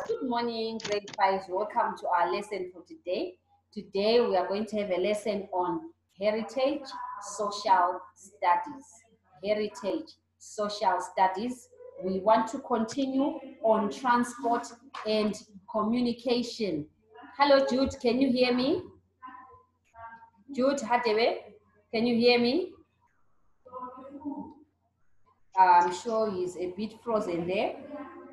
Good morning, grade 5. Welcome to our lesson for today. Today we are going to have a lesson on heritage social studies. Heritage social studies. We want to continue on transport and communication. Hello, Jude. Can you hear me? Jude Hadewe, can you hear me? I'm sure he's a bit frozen there.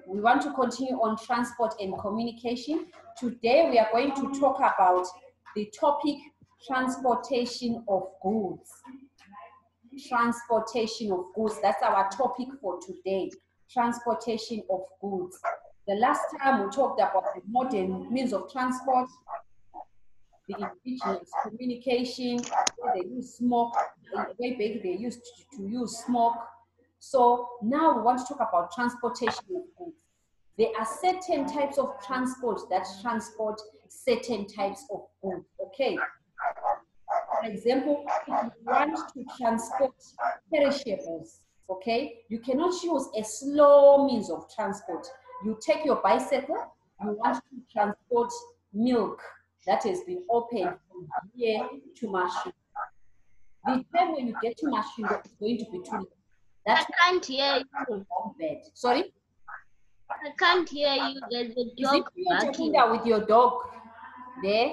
We want to continue on transport and communication. Today we are going to talk about the topic transportation of goods. Transportation of goods, that's our topic for today. Transportation of goods. The last time we talked about the modern means of transport, the indigenous communication, where they use smoke, way back they used to use smoke. So now we want to talk about transportation of goods. There are certain types of transport that transport certain types of goods, okay? For example, if you want to transport perishables, okay, you cannot use a slow means of transport. You take your bicycle, you want to transport milk that has been opened from here to Mashu. The time when you get to Mashu, it's going to be too late. I can't hear you. Bed. Sorry? I can't hear you. There's a dog barking. With your dog there?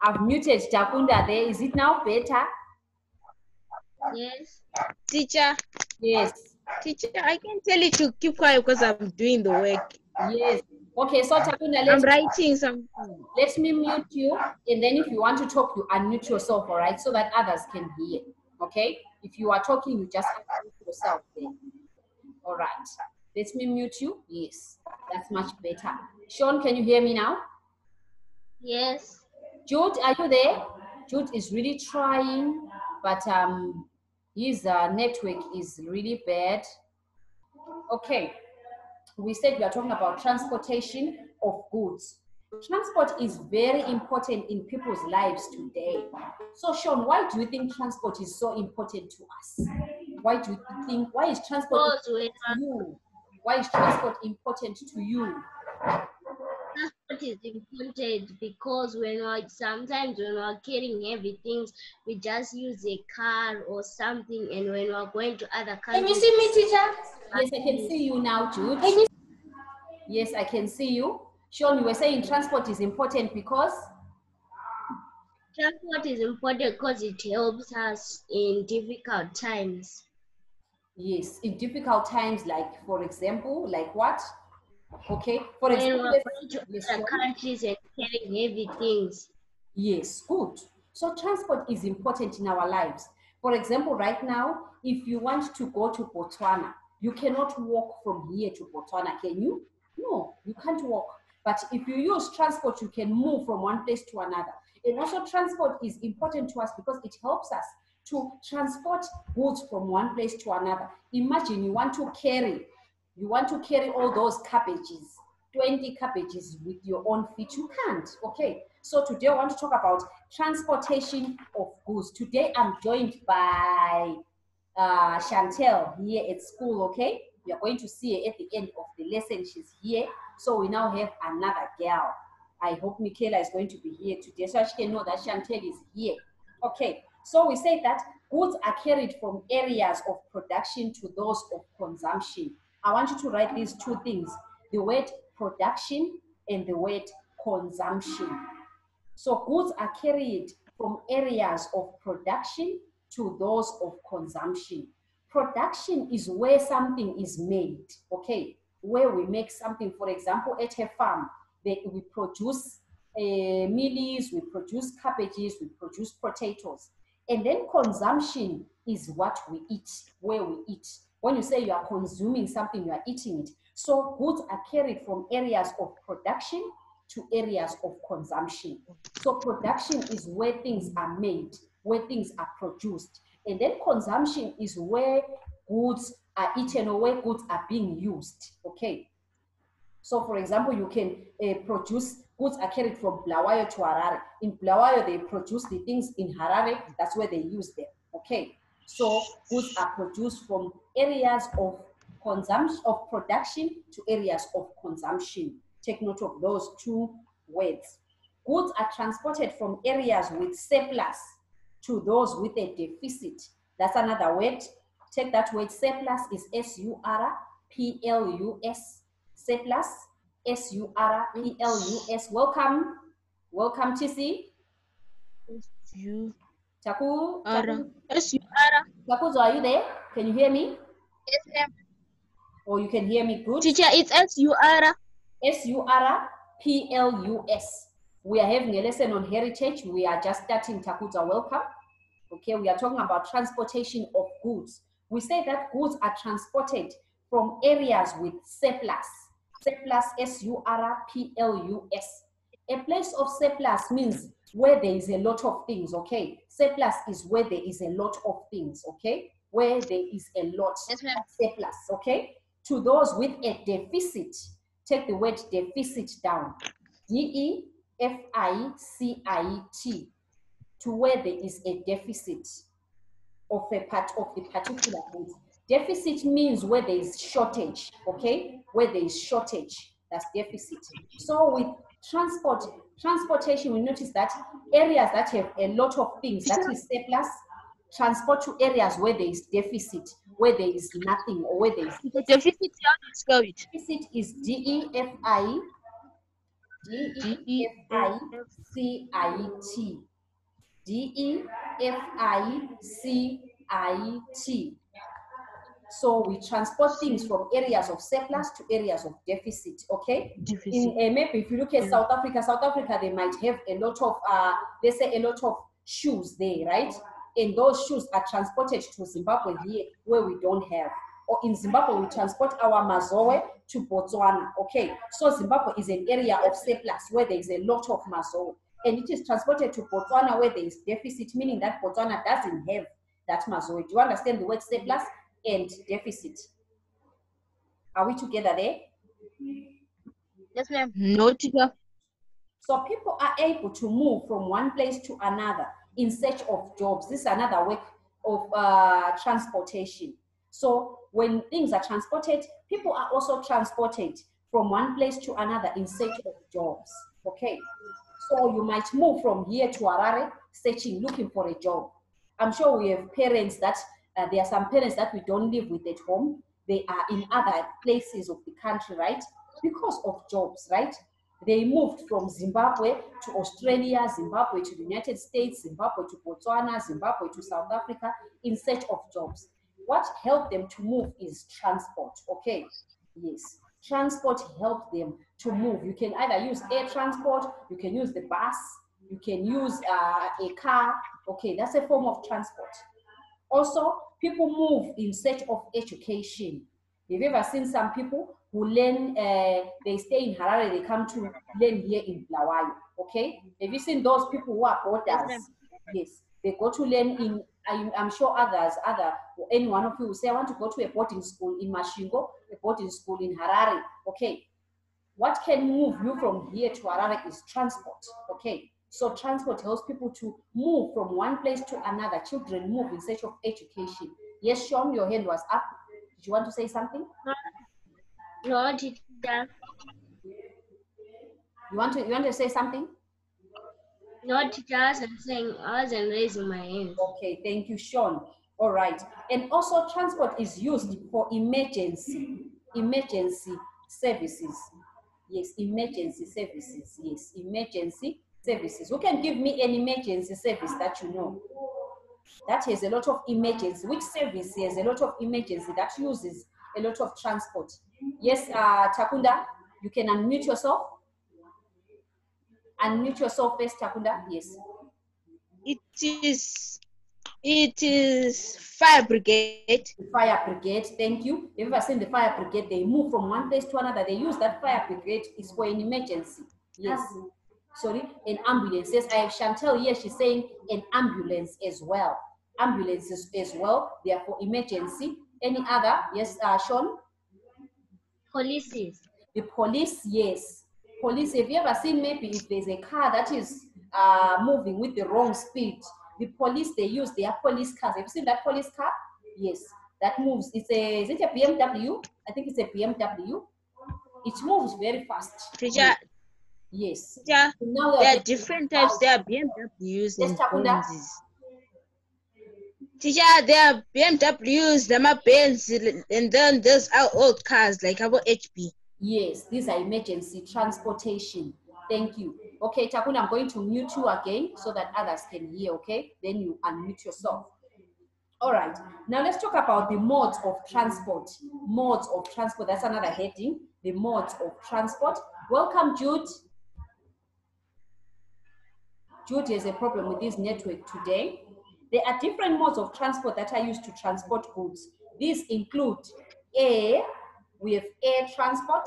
I've muted Jakunda there. Is it now better? Yes. Teacher. Yes. Teacher, I can tell you to keep quiet because I'm doing the work. Yes. Okay, so Jakunda, I'm writing something. Let me mute you, and then if you want to talk, you unmute yourself, all right, so that others can hear. Okay? If you are talking, you just unmute yourself there. All right. Let me mute you. Yes, that's much better. Sean, can you hear me now? Yes. Jude, are you there? Jude is really trying, but his network is really bad. Okay, we said we are talking about transportation of goods. Transport is very important in people's lives today. So Sean, why do you think transport is so important to us? Why do you think, why is transport important to you? Why is transport important to you? Transport is important because sometimes when we're carrying heavy things, we just use a car or something, and when we're going to other countries. Can you see me, teacher? Yes, I can see you now, Jude. Yes, I can see you. Sean, you were saying transport is important because? Transport is important because it helps us in difficult times. Yes, in difficult times, like, for example, like what? Okay, for when example, we're going to other countries and carrying heavy things. Yes, good. So transport is important in our lives. For example, right now, if you want to go to Botswana, you cannot walk from here to Botswana, can you? No, you can't walk. But if you use transport, you can move from one place to another. And also transport is important to us because it helps us to transport goods from one place to another. Imagine you want to carry all those cabbages, 20 cabbages with your own feet. You can't, okay? So today I want to talk about transportation of goods. Today I'm joined by Chantel here at school, okay? We are going to see her at the end of the lesson. She's here. So we now have another girl. I hope Michaela is going to be here today so she can know that Chantel is here. Okay, so we say that goods are carried from areas of production to those of consumption. I want you to write these two things, the word production and the word consumption. So goods are carried from areas of production to those of consumption. Production is where something is made, okay? Where we make something, for example, at a farm, we produce mealies, we produce cabbages, we produce potatoes. And then consumption is what we eat, where we eat. When you say you are consuming something, you are eating it. So goods are carried from areas of production to areas of consumption. So production is where things are made, where things are produced. And then consumption is where goods are eaten or where goods are being used, okay? So for example, you can produce, goods are carried from Bulawayo to Harare. In Bulawayo, they produce the things in Harare, that's where they use them, okay? So goods are produced from areas of consumption, of production to areas of consumption. Take note of those two words. Goods are transported from areas with surplus to those with a deficit. That's another word. Take that word, surplus is S-U-R-P-L-U-S. Surplus, S-U-R-P-L-U-S. Welcome. Welcome, TC. Taku, are you there? Can you hear me? Yes, ma'am. Or you can hear me good? Teacher, it's S-U-R. S-U-R-P-L-U-S. We are having a lesson on heritage. We are just starting. Takuza, welcome. Okay, we are talking about transportation of goods. We say that goods are transported from areas with surplus. Surplus, S-U-R-P-L-U-S. A place of surplus means where there is a lot of things, okay? Surplus is where there is a lot of things, okay? Where there is a lot of surplus, okay? To those with a deficit, take the word deficit down. D-E-F-I-C-I-T. To where there is a deficit of a part of the particular goods. Deficit means where there is shortage, okay? Where there is shortage, that's deficit. So with transportation, we notice that areas that have a lot of things, that is surplus, transport to areas where there is deficit, where there is nothing, or where there is deficit. Deficit is D-E-F-I-C-I-T. D-E-F-I-C-I-T. So we transport things from areas of surplus to areas of deficit, okay? Maybe if you look at South Africa, they might have a lot of, let's say a lot of shoes there, right? And those shoes are transported to Zimbabwe here, where we don't have. Or in Zimbabwe, we transport our mazoe to Botswana, okay? So Zimbabwe is an area of surplus where there is a lot of mazoe. And it is transported to Botswana where there is deficit, meaning that Botswana doesn't have that mazoe. Do you understand the word surplus and deficit? Are we together there? Yes, ma'am. No, teacher. So people are able to move from one place to another in search of jobs. This is another way of transportation. So when things are transported, people are also transported from one place to another in search of jobs, okay? So you might move from here to Harare, searching, looking for a job. I'm sure we have parents that, there are some parents that we don't live with at home. They are in other places of the country, right? Because of jobs, right? They moved from Zimbabwe to Australia, Zimbabwe to the United States, Zimbabwe to Botswana, Zimbabwe to South Africa in search of jobs. What helped them to move is transport, okay? Yes, transport helped them to move. You can either use air transport, you can use the bus, you can use a car, okay? That's a form of transport. Also, people move in search of education. Have you ever seen some people who learn, they stay in Harare, they come to learn here in Bulawayo, okay? Have you seen those people who are boarders? Yes, they go to learn in, I'm sure any one of you will say, I want to go to a boarding school in Mashingo, a boarding school in Harare, okay? What can move you from here to Harare is transport, okay? So transport helps people to move from one place to another. Children move in search of education. Yes, Sean, your hand was up. Did you want to say something? No, teacher. You want to say something? No, teacher, I wasn't raising my hand. Okay, thank you, Sean. All right. And also transport is used for emergency services. Yes, emergency services. Yes, emergency services. Who can give me an emergency service that you know? That has a lot of emergency. Which service has a lot of emergency that uses a lot of transport? Yes, Takunda, you can unmute yourself. Unmute yourself first, Takunda. Yes. It is fire brigade. The fire brigade, thank you. Have you ever seen the fire brigade? They move from one place to another. They use that fire brigade is for an emergency. Yes. Sorry, an ambulance. Yes, I have Chantel here. She's saying an ambulance as well. Ambulances as well. They are for emergency. Any other? Yes, Sean? Policies. The police, yes. Police, have you ever seen maybe if there's a car that is moving with the wrong speed? The police, they use their police cars. Have you seen that police car? Yes. that moves. Is it a BMW? I think it's a BMW. It moves very fast. Teacher, Yes. teacher, Now there are different types. There are BMWs and Benzes. Teacher, there are BMWs, Benz, and then there's our old cars like our HP. Yes, these are emergency transportation. Thank you. Okay, Takuna, I'm going to mute you again so that others can hear, okay? Then you unmute yourself. All right, now let's talk about the modes of transport. Modes of transport, that's another heading, the modes of transport. Welcome, Jude. Jude has a problem with this network today. There are different modes of transport that are used to transport goods. These include air, we have air transport.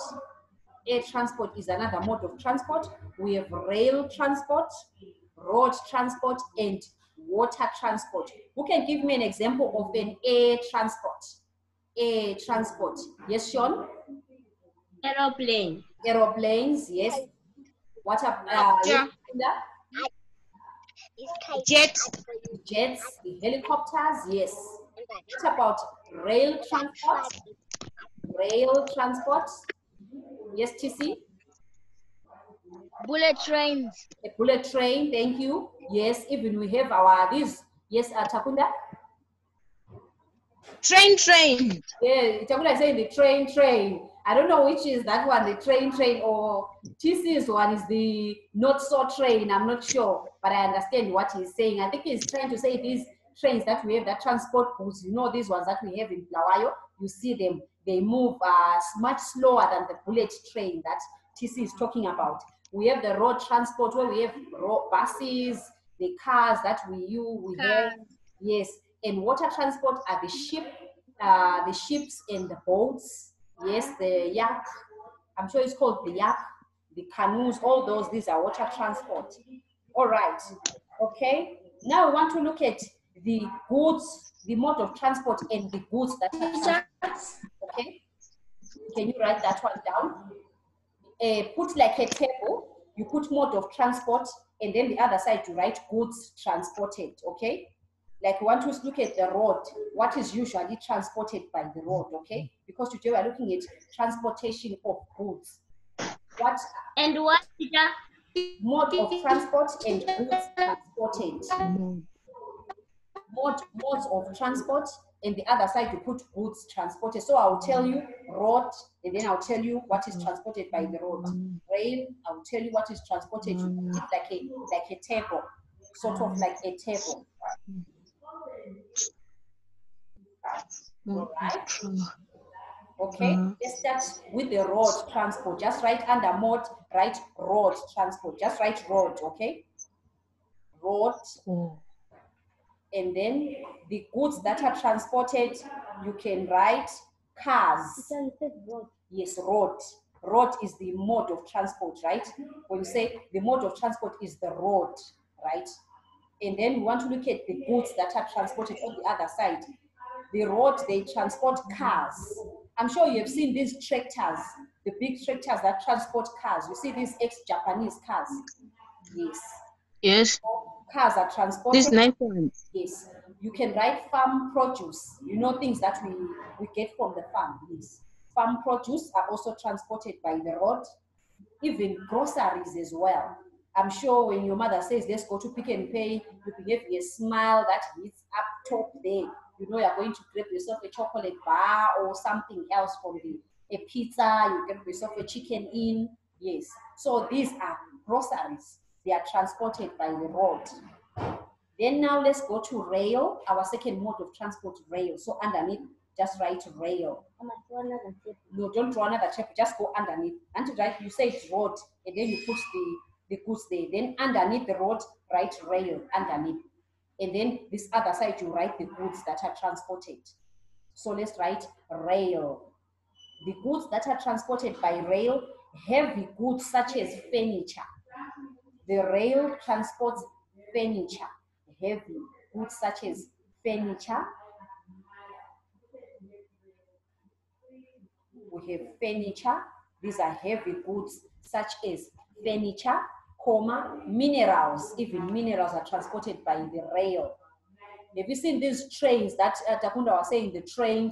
Air transport is another mode of transport. We have rail transport, road transport, and water transport. Who can give me an example of an air transport? Air transport. Yes, Sean? Aeroplane. Aeroplanes, yes. What up? Yes, Jets. Jets, the helicopters, yes. What about rail transport? Rail transport. Yes, TC? Bullet trains. A bullet train, thank you. Yes, even we have our these. Yes, Takunda? Train. Yeah, Takunda is saying the train. I don't know which is that one, the train, or TC's one is the not so train. I'm not sure, but I understand what he's saying. I think he's trying to say these trains that we have that transport goods, you know, these ones that we have in Blawayo, you see them, they move much slower than the bullet train that TC is talking about. We have the road transport where we have buses, the cars that we have, yes, and water transport are the ships and the boats. Yes, the yak, I'm sure it's called the yak, the canoes, all those, these are water transport. All right, okay. Now we want to look at the goods, the mode of transport and the goods that are transported, okay? Can you write that one down? Put like a table, you put mode of transport, and then the other side you write goods transported, okay? Like we want to look at the road, what is usually transported by the road, okay? Because today we're looking at transportation of goods. What mode of transport and goods transported? Modes of transport, and the other side you put goods transported. So I'll tell you road, and then I'll tell you what is transported by the road. Rail, I'll tell you what is transported. It's like a table, sort of like a table. All right. Okay, let's start with the road transport. Just write under mode, write road transport. Just write road, okay? Road. And then the goods that are transported, you can write cars. Yes, road. Road is the mode of transport, right? When you say the mode of transport is the road, right? And then we want to look at the goods that are transported on the other side. The road, they transport cars. I'm sure you have seen these tractors, the big tractors that transport cars. You see these ex-Japanese cars. Yes. Yes. Cars are transported. These nice ones. Yes. You can write farm produce. You know, things that we get from the farm. Yes. Farm produce are also transported by the road. Even groceries as well. I'm sure when your mother says, let's go to Pick and Pay, you can give a smile that hits up top there. You know you're going to grab yourself a chocolate bar or something else from a pizza, you get yourself a chicken in. Yes. So these are groceries. They are transported by the road. Then now let's go to rail, our second mode of transport, rail. So underneath, just write rail. No, don't draw another shape, just go underneath. Until right, you say it's road, and then you put the goods there. Then underneath the road, write rail underneath. And then this other side, you write the goods that are transported. So let's write rail. The goods that are transported by rail, heavy goods such as furniture. The rail transports furniture, heavy goods such as furniture. We have furniture. These are heavy goods such as furniture, minerals. Even minerals are transported by the rail. Have you seen these trains that Takunda was saying, the train?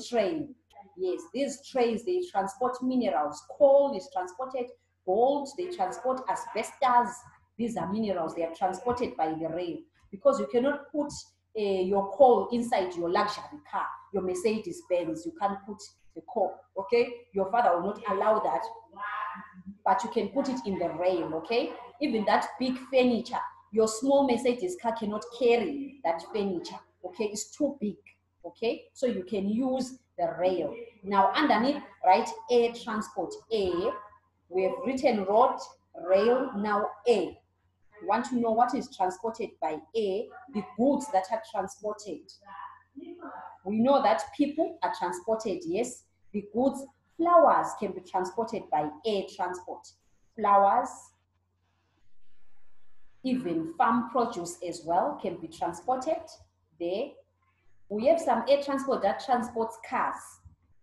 Yes, these trains, they transport minerals. Coal is transported, gold, they transport asbestos. These are minerals, they are transported by the rail, because you cannot put your coal inside your luxury car, your Mercedes Benz. You can't put the coal, okay? Your father will not allow that, but you can put it in the rail, okay? Even that big furniture, your small Mercedes car cannot carry that furniture, okay? It's too big, okay? So you can use the rail. Now underneath, right, air transport, air, we have written road, rail, now air. You want to know what is transported by air, the goods that are transported. We know that people are transported, yes. The goods, flowers can be transported by air transport. Flowers, even farm produce as well can be transported there. We have some air transport that transports cars.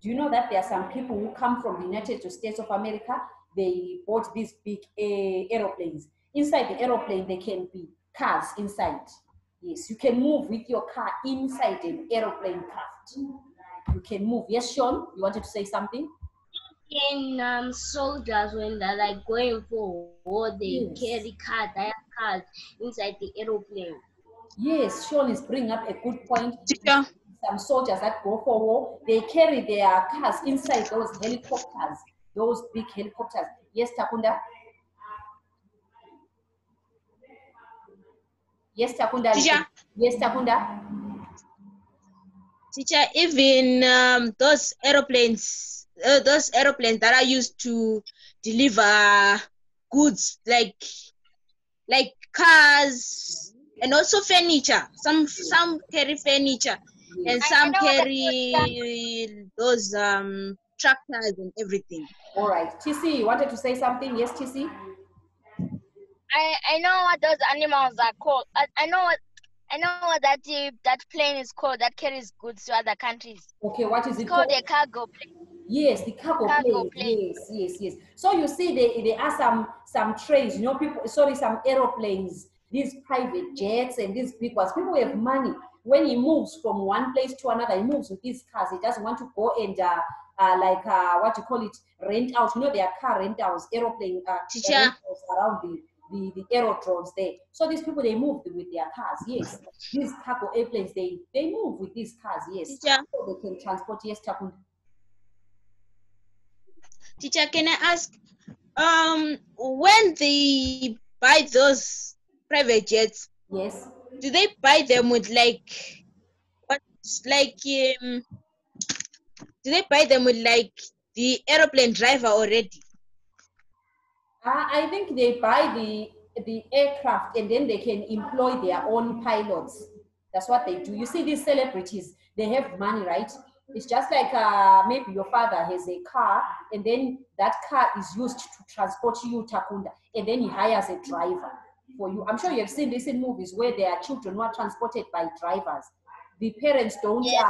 Do you know that there are some people who come from the United States of America? They bought these big aeroplanes. Inside the aeroplane, there can be cars inside. Yes, you can move with your car inside an aeroplane craft. You can move. Yes, Sean, you wanted to say something? In soldiers, when they're like going for war, they Yes. carry cars, they have cars inside the aeroplane. Yes, Sean is bringing up a good point. Teacher, Some soldiers that go for war, they carry their cars inside those helicopters, those big helicopters. Yes, Takunda? Yes, Takunda. teacher, Yes, Takunda. teacher, even those aeroplanes that are used to deliver goods like cars and also furniture. Some carry furniture and Yes. some know that carry those tractors and everything. All right. TC, you wanted to say something? Yes, TC? I know what those animals are called. I know what that plane is called that carries goods to other countries. Okay, what is It's it called called? a cargo plane. Yes, the cargo Cargo planes. plane. Yes. So you see, there are some trains, people. Sorry, some aeroplanes. These private jets and these big ones. People have money. When he moves from one place to another, he moves with these cars. He doesn't want to go and what you call it, rent out. There are car rentals, aeroplane Teacher, rentals around the aerodromes there. So these people, they move with their cars. Yes, these cargo airplanes, they move with these cars. Yes, teacher, so they can transport. Yes, Takun. teacher, can I ask, when they buy those private jets, Yes. do they buy them with what like do they buy them with the aeroplane driver already? I think they buy the aircraft and then they can employ their own pilots. That's what they do. You see, these celebrities, they have money, right? It's just like maybe your father has a car and then that car is used to transport you, Takunda, and then he hires a driver for you. I'm sure you have seen this in movies where there are children who are transported by drivers. The parents don't Yes.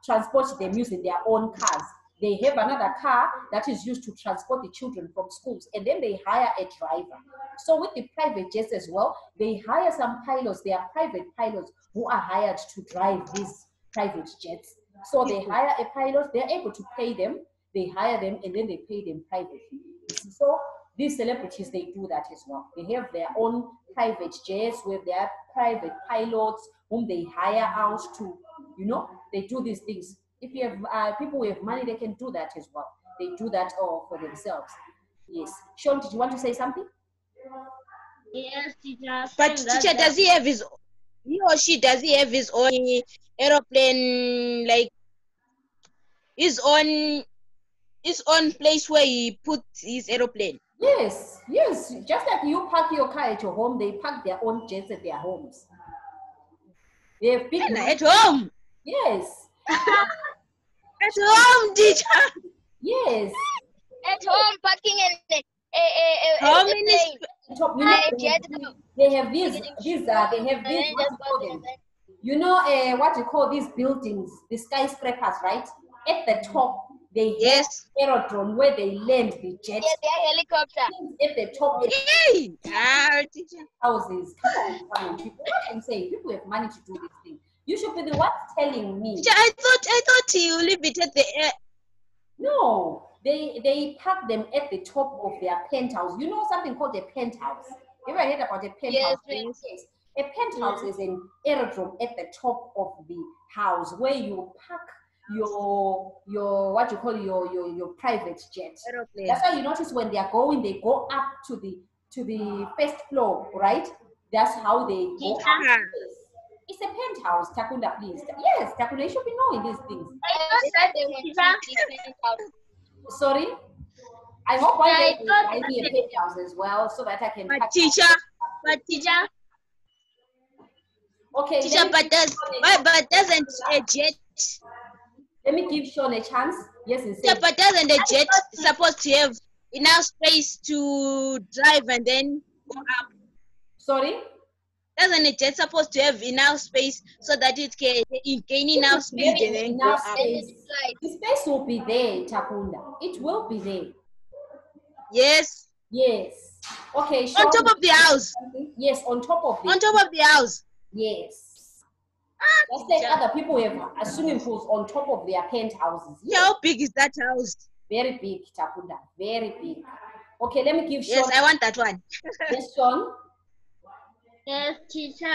transport them using their own cars. They have another car that is used to transport the children from schools, and then they hire a driver. So with the private jets as well, they hire some pilots. They are private pilots who are hired to drive these private jets. So they hire a pilot, they're able to pay them, they hire them, and then they pay them privately. So these celebrities, they do that as well. They have their own private jets with their private pilots whom they hire out to, they do these things. If you have people who have money, they can do that as well. They do that all for themselves. Yes. Sean, did you want to say something? Yes, teacher. But teacher, does he or she does he have his own aeroplane, like his own place where he put his aeroplane? Yes. Just like you park your car at your home, they park their own jets at their homes. They have big At home. Yes. At home, teacher. Yes. At home, parking in How a many plane. Top, Jet. they have these they have these, what you call them? What you call these buildings, the skyscrapers, right? At the top, they Yes. have aerodrome where they land the jet. Yeah, their helicopter. At the top, Yay! Teacher. houses. Come on, people. What I'm saying, people have money to do this thing. You should be the one telling me. Teacher, I thought you leave it at the air. No, they park them at the top of their penthouse. You know something called a penthouse? You ever heard about a penthouse? Yes. Yes. A penthouse is an aerodrome at the top of the house where you park your what you call your private jet. Aeroplane. That's why you notice when they are going, they go up to the first floor, right? That's how they go up. Teacher. It's a penthouse, Takunda, please. Yes, Takunda, you should be knowing these things. Sorry? I hope one day you buy me a penthouse as well so that I can But pack teacher, Okay, teacher, but doesn't a jet? let me give Sean a chance. Yes, Teacher, instead. but doesn't a jet supposed to have enough space to drive and then go up? Sorry? Doesn't a jet supposed to have enough space so that it can gain enough speed and then go Enough up? space. The space will be there, Takunda. It will be there. Yes. Yes. Okay, Sean. On top of the house. Yes, on top of the On top of the house. Yes. Just like other people have swimming pools on top of their penthouses. Yeah, how big is that house? Very big, Takunda. Very big. Okay, let me give Sean. Yes, I want that one. Yes, Sean. Yes, teacher,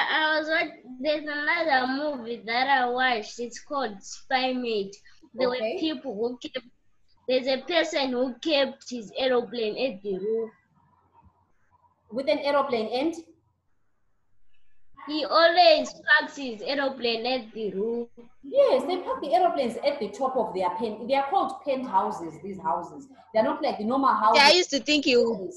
there's another movie that I watched. It's called Spy Mate. There were people who kept, there's a person who kept his aeroplane at the roof. With an aeroplane end? He always parks his aeroplane at the roof. Yes, they park the aeroplanes at the top of their pen. They are called penthouses, these houses. They're not like the normal houses. Yeah, I used to think you...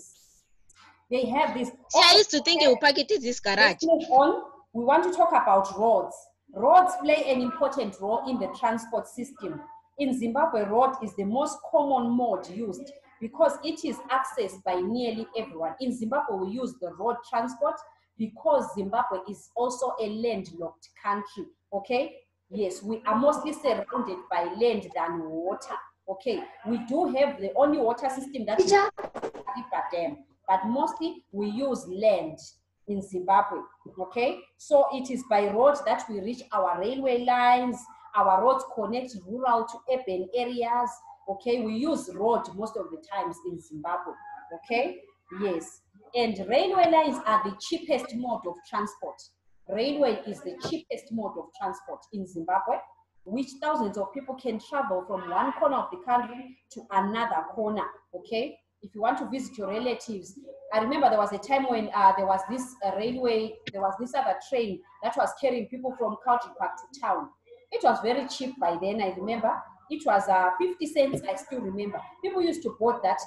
They have this. I used to think you pack it in this garage. Let's move on. We want to talk about roads. Roads play an important role in the transport system. In Zimbabwe, road is the most common mode used because it is accessed by nearly everyone. In Zimbabwe, we use the road transport because Zimbabwe is also a landlocked country, okay? Yes, we are mostly surrounded by land than water, okay? We do have the only water system that is River Dam, but mostly we use land in Zimbabwe, okay? So it is by road that we reach our railway lines. Our roads connect rural to urban areas, okay? We use road most of the times in Zimbabwe, okay? Yes, and railway lines are the cheapest mode of transport. Railway is the cheapest mode of transport in Zimbabwe, which thousands of people can travel from one corner of the country to another corner, okay? If you want to visit your relatives, I remember there was a time when there was this railway, there was this other train that was carrying people from Culture Park to town. It was very cheap by then, I remember. It was 50 cents, I still remember. People used to board that,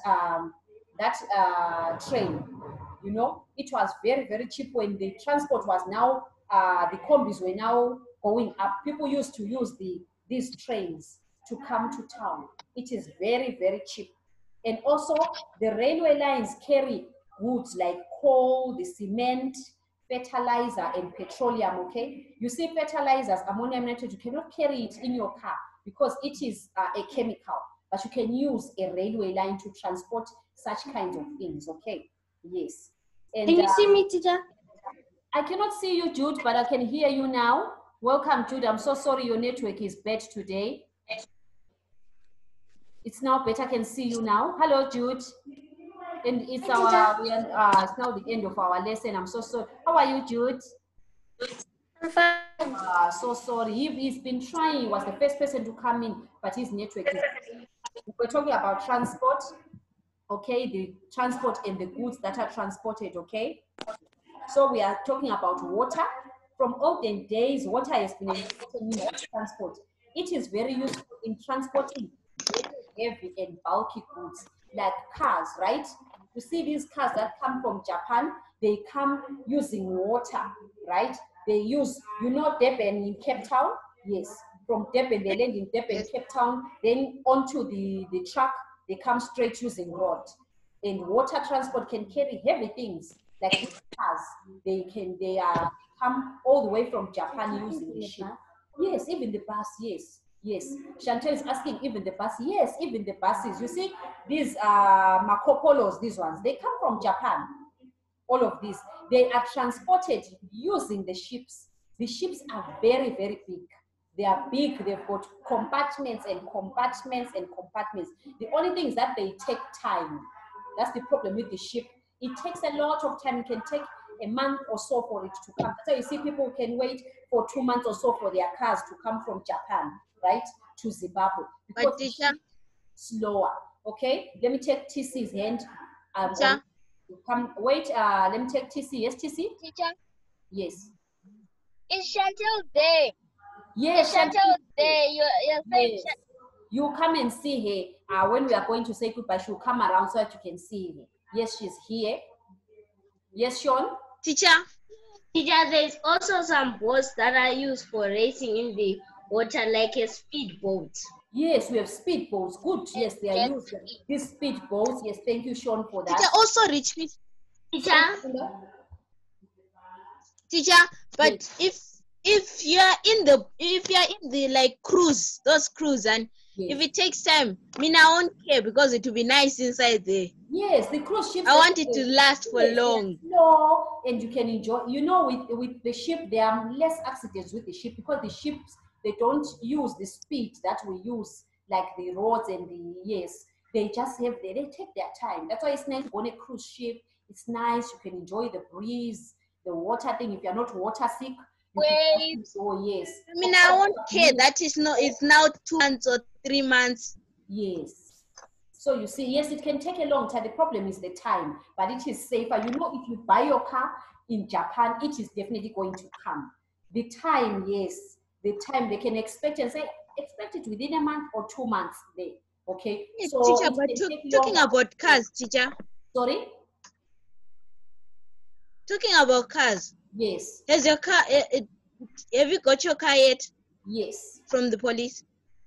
train, you know. It was very, very cheap when the transport was now, the combis were now going up. People used to use these trains to come to town. It is very, very cheap. And also, the railway lines carry goods like coal, the cement, fertilizer, and petroleum, okay? You see fertilizers, ammonium nitrate, you cannot carry it in your car because it is a chemical, but you can use a railway line to transport such kinds of things, okay? Yes. And, can you see me, teacher? I cannot see you, Jude, but I can hear you now. Welcome, Jude. I'm so sorry your network is bad today. It's now better. I can see you now. Hello, Jude. And it's it's now the end of our lesson. I'm so sorry. How are you, Jude? I'm fine. So sorry. He's been trying. He was the first person to come in, but his network is. We're talking about transport. Okay, the transport and the goods that are transported. Okay. So we are talking about water. From olden days, water has been important in transport. It is very useful in transporting heavy and bulky goods like cars, right? You see these cars that come from Japan, they come using water, right? They use, you know, Durban in Cape Town? Yes, from Durban, they land in Durban, Cape Town, then onto the truck, they come straight using road. And water transport can carry heavy things like these cars. They come all the way from Japan using the ship. Yes, even the bus, yes. Yes, Chantel is asking even the bus. Yes, even the buses. You see, these Marco Polos, these ones, they come from Japan. All of these, they are transported using the ships. The ships are very, very big. They are big. They've got compartments and compartments and compartments. The only thing is that they take time. That's the problem with the ship. It takes a lot of time. It can take a month or so for it to come. So you see people can wait for 2 months or so for their cars to come from Japan, right, to Zimbabwe. Because the ship is slower. Okay, let me take TC's hand. Come, wait, let me take TC. Yes, TC? Teacher? Yes. Is Chantel there? Yes, Chantel there. You're saying yes. You come and see her. When we are going to say goodbye, she'll come around so that you can see her. Yes, she's here. Yes, Sean? Teacher, there's also some boats that are used for racing in the water, like a speedboat. Yes, we have speedboats. Good. Yes, they are used. These speedboats. Yes, thank you, Sean, for that. teacher also rich people. Teacher, but yes. if you're in the like cruise, those cruise, and if it takes time, I won't care because it will be nice inside there. Yes, the cruise ships. I want it to last for long. No, and you can enjoy. You know, with the ship, there are less accidents with the ship because the ships, they don't use the speed that we use, like the roads and they just have they take their time. That's why it's nice to go on a cruise ship. It's nice. You can enjoy the breeze, the water thing. If you're not water sick, oh yes. I won't care. That is no. It's now 2 months or 3 months. Yes. So you see, yes, it can take a long time. The problem is the time, but it is safer. You know, if you buy your car in Japan, it is definitely going to come. The time, yes, the time they can expect and say, expect it within a month or 2 months there. Okay. Yes, so teacher, but talking about cars, teacher. Sorry? Talking about cars. Yes. Has your car, have you got your car yet? Yes. From the police?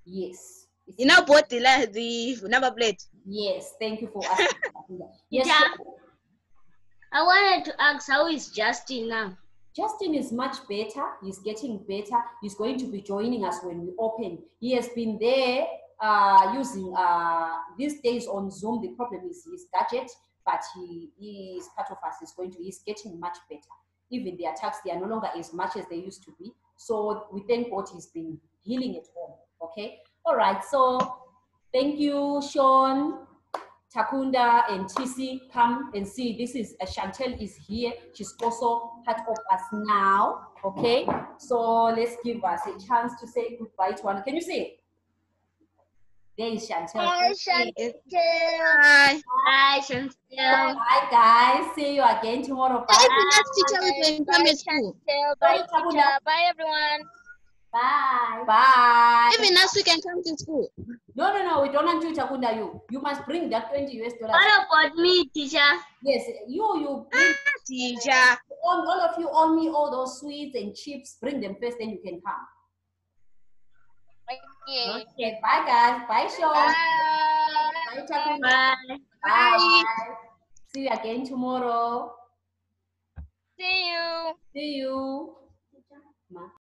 Yes. You now bought the number plate? Yes, thank you for asking. Yes. I wanted to ask, how is Justin now? Justin is much better. He's getting better. He's going to be joining us when we open. He has been there using these days on Zoom. The problem is his gadget, but he is part of us. He's getting much better. Even the attacks, they are no longer as much as they used to be. So we thank God he's been healing at home. Okay. All right. So thank you, Sean. Takunda and TC, come and see. This is Chantel is here. She's also part of us now. Okay, so let's give us a chance to say goodbye to one. Can you see? There is Chantel. Hi, Chantel. Hi. Hi, Chantel. Bye, guys. See you again tomorrow. Bye. Bye, Chantel. Bye, teacher. Bye, everyone. Bye. Bye. Even us, we can come to school. No, we don't want you, Takunda. You must bring that $20 US. What about me, teacher? Yes, you bring. Teacher. All of you owe me all those sweets and chips. Bring them first, then you can come. Okay. Bye, guys. Bye, Sean. Bye, Takunda. Bye. Bye. See you again tomorrow. See you. See you.